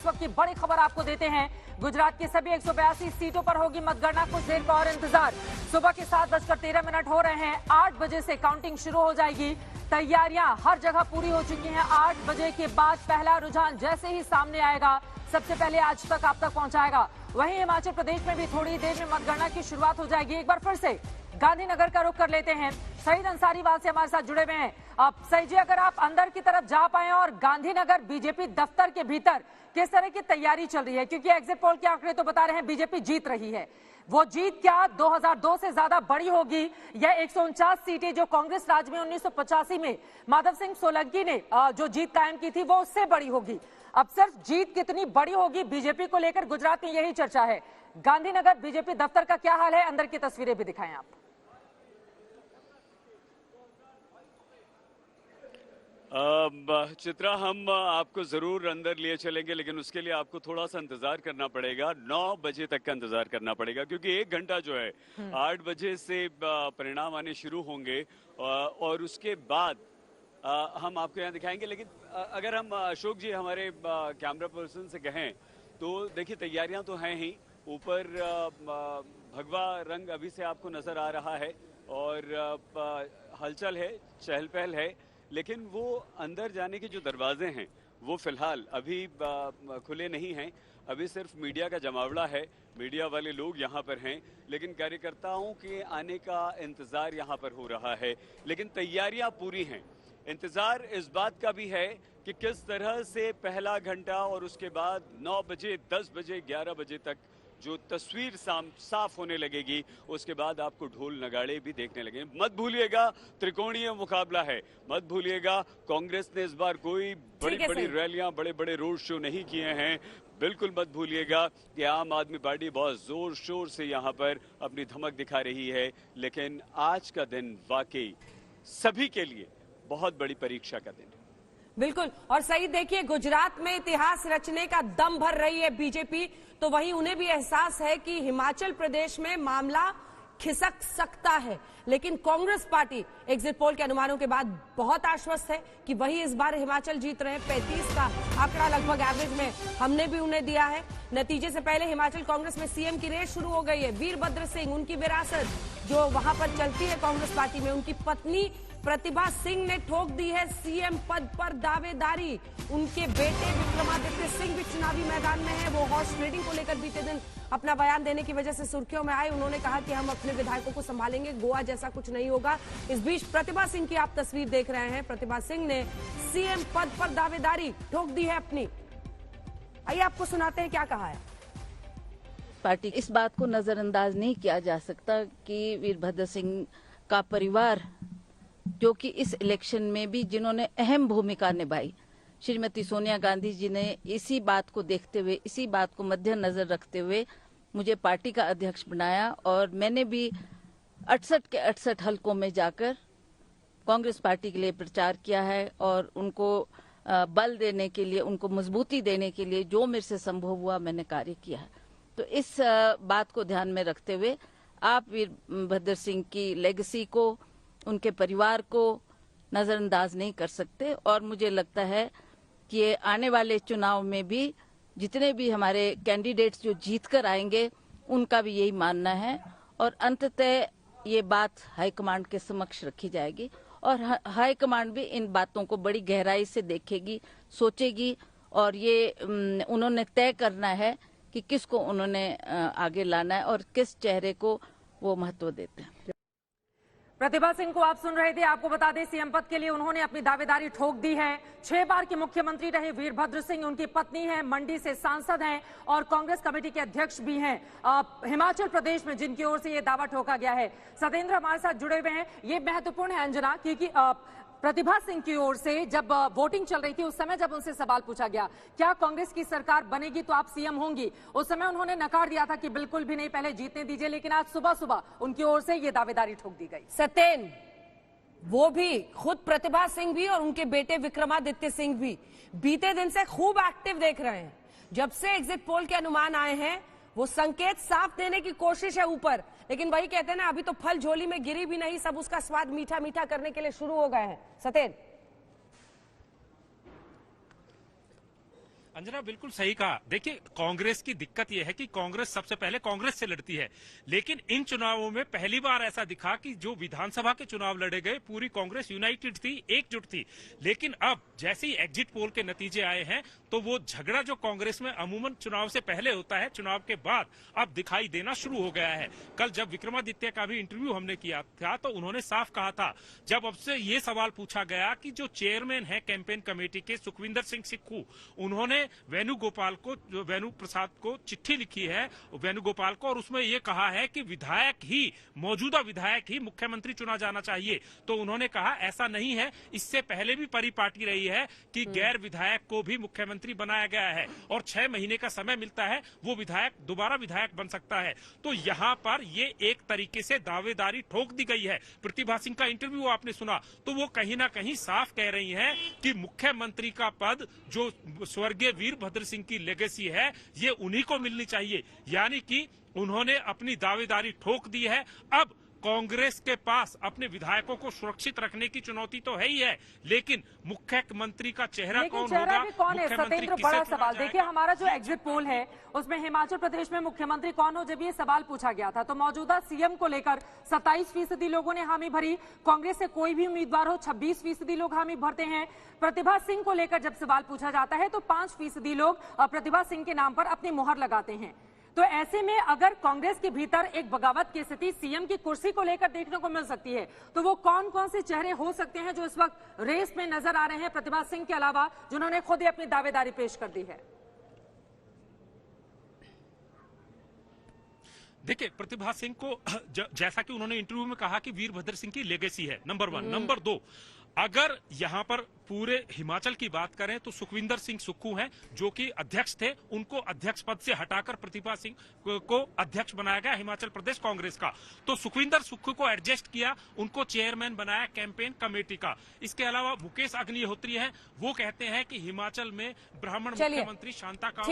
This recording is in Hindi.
वक्त की बड़ी खबर आपको देते हैं। गुजरात की सभी 182 सीटों पर होगी मतगणना, कुछ देर का और इंतजार। सुबह के 7:13 हो रहे हैं। 8 बजे से काउंटिंग शुरू हो जाएगी। तैयारियां हर जगह पूरी हो चुकी हैं। 8 बजे के बाद पहला रुझान जैसे ही सामने आएगा सबसे पहले आज तक आप तक पहुंचाएगा। वहीं हिमाचल प्रदेश में भी थोड़ी देर में मतगणना की शुरुआत हो जाएगी। एक बार फिर से गांधीनगर का रुख कर लेते हैं। सईद अंसारी वहां से हमारे साथ जुड़े हुए हैं। अब सईद जी, अगर आप अंदर की तरफ जा पाए और गांधीनगर बीजेपी दफ्तर के भीतर किस तरह की तैयारी चल रही है, क्योंकि एग्जिट पोल के आंकड़े तो बता रहे हैं बीजेपी जीत रही है। वो जीत क्या 2002 से ज्यादा बड़ी होगी या 149 सीटें जो कांग्रेस राज में 1985 में माधव सिंह सोलंकी ने जो जीत कायम की थी वो उससे बड़ी होगी? अब सिर्फ जीत कितनी बड़ी होगी बीजेपी को लेकर गुजरात में यही चर्चा है। गांधीनगर बीजेपी दफ्तर का क्या हाल है, अंदर की तस्वीरें भी दिखाएं आप। चित्रा, हम आपको जरूर अंदर लिए चलेंगे, लेकिन उसके लिए आपको थोड़ा सा इंतजार करना पड़ेगा। 9 बजे तक का इंतजार करना पड़ेगा, क्योंकि 1 घंटा जो है 8 बजे से परिणाम आने शुरू होंगे और उसके बाद हम आपको यहाँ दिखाएंगे। लेकिन अगर हम अशोक जी हमारे कैमरा पर्सन से कहें तो देखिए, तैयारियां तो हैं ही। ऊपर भगवा रंग अभी से आपको नजर आ रहा है और हलचल है, चहल पहल है, लेकिन वो अंदर जाने के जो दरवाजे हैं वो फिलहाल अभी खुले नहीं हैं। अभी सिर्फ मीडिया का जमावड़ा है, मीडिया वाले लोग यहाँ पर हैं, लेकिन कार्यकर्ताओं के आने का इंतजार यहाँ पर हो रहा है। लेकिन तैयारियां पूरी हैं। इंतजार इस बात का भी है कि किस तरह से पहला घंटा और उसके बाद 9 बजे, 10 बजे, 11 बजे तक जो तस्वीर साफ होने लगेगी, उसके बाद आपको ढोल नगाड़े भी देखने लगेंगे। मत भूलिएगा त्रिकोणीय मुकाबला है, मत भूलिएगा कांग्रेस ने इस बार कोई बड़ी बड़ी रैलियां, बड़े बड़े रोड शो नहीं किए हैं। बिल्कुल मत भूलिएगा कि आम आदमी पार्टी बहुत जोर शोर से यहाँ पर अपनी धमक दिखा रही है। लेकिन आज का दिन वाकई सभी के लिए बहुत बड़ी परीक्षा का दिन है। बिल्कुल। और सही देखिए, गुजरात में इतिहास रचने का दम भर रही है बीजेपी, तो वहीं उन्हें भी एहसास है कि हिमाचल प्रदेश में मामला खिसक सकता है। लेकिन कांग्रेस पार्टी एग्जिट पोल के अनुमानों के बाद बहुत आश्वस्त है कि वही इस बार हिमाचल जीत रहे हैं। 35 का आंकड़ा लगभग एवरेज में हमने भी उन्हें दिया है। नतीजे से पहले हिमाचल कांग्रेस में सीएम की रेस शुरू हो गई है। वीरभद्र सिंह, उनकी विरासत जो वहां पर चलती है कांग्रेस पार्टी में, उनकी पत्नी प्रतिभा सिंह ने ठोक दी है सीएम पद पर दावेदारी। उनके बेटे विक्रमादित्य सिंह भी चुनावी मैदान में है। वो हॉर्स ट्रेडिंग को लेकर बीते दिन अपना बयान देने की वजह से सुर्खियों में आए। उन्होंने कहा कि हम अपने विधायकों को संभालेंगे, गोवा जैसा कुछ नहीं होगा। इस बीच प्रतिभा सिंह की आप तस्वीर देख रहे हैं। प्रतिभा सिंह ने सीएम पद पर दावेदारी ठोक दी है अपनी। आइए आपको सुनाते हैं क्या कहा है। पार्टी इस बात को नजरअंदाज नहीं किया जा सकता कि वीरभद्र सिंह का परिवार, जो कि इस इलेक्शन में भी जिन्होंने अहम भूमिका निभाई, श्रीमती सोनिया गांधी जी ने इसी बात को देखते हुए, इसी बात को मद्देनजर रखते हुए मुझे पार्टी का अध्यक्ष बनाया और मैंने भी 68 के 68 हलकों में जाकर कांग्रेस पार्टी के लिए प्रचार किया है और उनको बल देने के लिए, उनको मजबूती देने के लिए जो मेरे से संभव हुआ मैंने कार्य किया है। तो इस बात को ध्यान में रखते हुए आप वीरभद्र सिंह की लेगेसी को, उनके परिवार को नजरअंदाज नहीं कर सकते। और मुझे लगता है कि ये आने वाले चुनाव में भी जितने भी हमारे कैंडिडेट्स जो जीत कर आएंगे उनका भी यही मानना है और अंततः ये बात हाईकमांड के समक्ष रखी जाएगी और हाईकमांड भी इन बातों को बड़ी गहराई से देखेगी, सोचेगी और ये उन्होंने तय करना है कि किसको उन्होंने आगे लाना है और किस चेहरे को वो महत्व देते हैं। प्रतिभा सिंह को आप सुन रहे थे। आपको बता दें सीएम पद के लिए उन्होंने अपनी दावेदारी ठोक दी है। 6 बार के मुख्यमंत्री रहे वीरभद्र सिंह, उनकी पत्नी है, मंडी से सांसद हैं और कांग्रेस कमेटी के अध्यक्ष भी हैं हिमाचल प्रदेश में, जिनकी ओर से ये दावा ठोका गया है। सतेंद्र हमारे साथ जुड़े हुए हैं। ये महत्वपूर्ण है अंजना, क्योंकि प्रतिभा सिंह की ओर से जब वोटिंग चल रही थी उस समय जब उनसे सवाल पूछा गया क्या कांग्रेस की सरकार बनेगी तो आप सीएम होंगी, उस समय उन्होंने नकार दिया था कि बिल्कुल भी नहीं, पहले जीतने दीजिए। लेकिन आज सुबह सुबह उनकी ओर से ये दावेदारी ठोक दी गई। सतेन, वो भी खुद प्रतिभा सिंह भी और उनके बेटे विक्रमादित्य सिंह भी बीते दिन से खूब एक्टिव देख रहे हैं। जब से एग्जिट पोल के अनुमान आए हैं वो संकेत साफ देने की कोशिश है ऊपर, लेकिन वही कहते हैं ना, अभी तो फल झोली में गिरी भी नहीं, सब उसका स्वाद मीठा मीठा करने के लिए शुरू हो गए हैं। सतेन, अंजना बिल्कुल सही कहा। देखिए, कांग्रेस की दिक्कत यह है कि कांग्रेस सबसे पहले कांग्रेस से लड़ती है, लेकिन इन चुनावों में पहली बार ऐसा दिखा कि जो विधानसभा के चुनाव लड़े गए पूरी कांग्रेस यूनाइटेड थी, एकजुट थी। लेकिन अब जैसे ही एग्जिट पोल के नतीजे आए हैं तो वो झगड़ा जो कांग्रेस में अमूमन चुनाव से पहले होता है, चुनाव के बाद अब दिखाई देना शुरू हो गया है। कल जब विक्रमादित्य का भी इंटरव्यू हमने किया था तो उन्होंने साफ कहा था, जब अब से ये सवाल पूछा गया कि जो चेयरमैन है कैंपेन कमेटी के सुखविंदर सिंह सुक्खू, उन्होंने वेणु प्रसाद को चिट्ठी लिखी है वेणुगोपाल को, और उसमें ये कहा है कि मौजूदा विधायक ही मुख्यमंत्री चुना जाना चाहिए। तो उन्होंने कहा ऐसा नहीं है, इससे पहले भी परिपाटी रही है कि गैर विधायक को भी मुख्यमंत्री बनाया गया है और 6 महीने का समय मिलता है, वो विधायक दोबारा विधायक बन सकता है। तो यहाँ पर ये एक तरीके से दावेदारी ठोक दी गई है। प्रतिभा सिंह का इंटरव्यू आपने सुना तो वो कहीं ना कहीं साफ कह रही हैं कि मुख्यमंत्री का पद जो स्वर्गीय वीरभद्र सिंह की लेगेसी है ये उन्हीं को मिलनी चाहिए, यानी कि उन्होंने अपनी दावेदारी ठोक दी है। अब कांग्रेस के पास अपने विधायकों को सुरक्षित रखने की चुनौती तो है ही है, लेकिन मुख्यमंत्री का चेहरा कौन होगा, कौन है सत्येंद्र, बड़ा सवाल। देखिए, हमारा जो एग्जिट पोल है उसमें हिमाचल प्रदेश में मुख्यमंत्री कौन हो, जब ये सवाल पूछा गया था तो मौजूदा सीएम को लेकर 27% लोगों ने हामी भरी। कांग्रेस से कोई भी उम्मीदवार हो 26% लोग हामी भरते हैं। प्रतिभा सिंह को लेकर जब सवाल पूछा जाता है तो 5% लोग प्रतिभा सिंह के नाम पर अपनी मुहर लगाते हैं। तो ऐसे में अगर कांग्रेस के भीतर एक बगावत की स्थिति सीएम की कुर्सी को लेकर देखने को मिल सकती है, तो वो कौन कौन से चेहरे हो सकते हैं जो इस वक्त रेस में नजर आ रहे हैं प्रतिभा सिंह के अलावा, जिन्होंने खुद ही अपनी दावेदारी पेश कर दी है? देखिए, प्रतिभा सिंह को जैसा कि उन्होंने इंटरव्यू में कहा कि वीरभद्र सिंह की लेगेसी है, नंबर 1। नंबर 2, अगर यहां पर पूरे हिमाचल की बात करें तो सुखविंदर सिंह सुक्खू हैं जो कि अध्यक्ष थे, उनको अध्यक्ष पद से हटाकर प्रतिभा सिंह को अध्यक्ष बनाया गया हिमाचल प्रदेश कांग्रेस का। तो सुखविंदर सुक्खू को एडजस्ट किया, उनको चेयरमैन बनाया कैंपेन कमेटी का। इसके अलावा मुकेश अग्निहोत्री हैं, वो कहते हैं कि हिमाचल में ब्राह्मण मुख्यमंत्री शांता का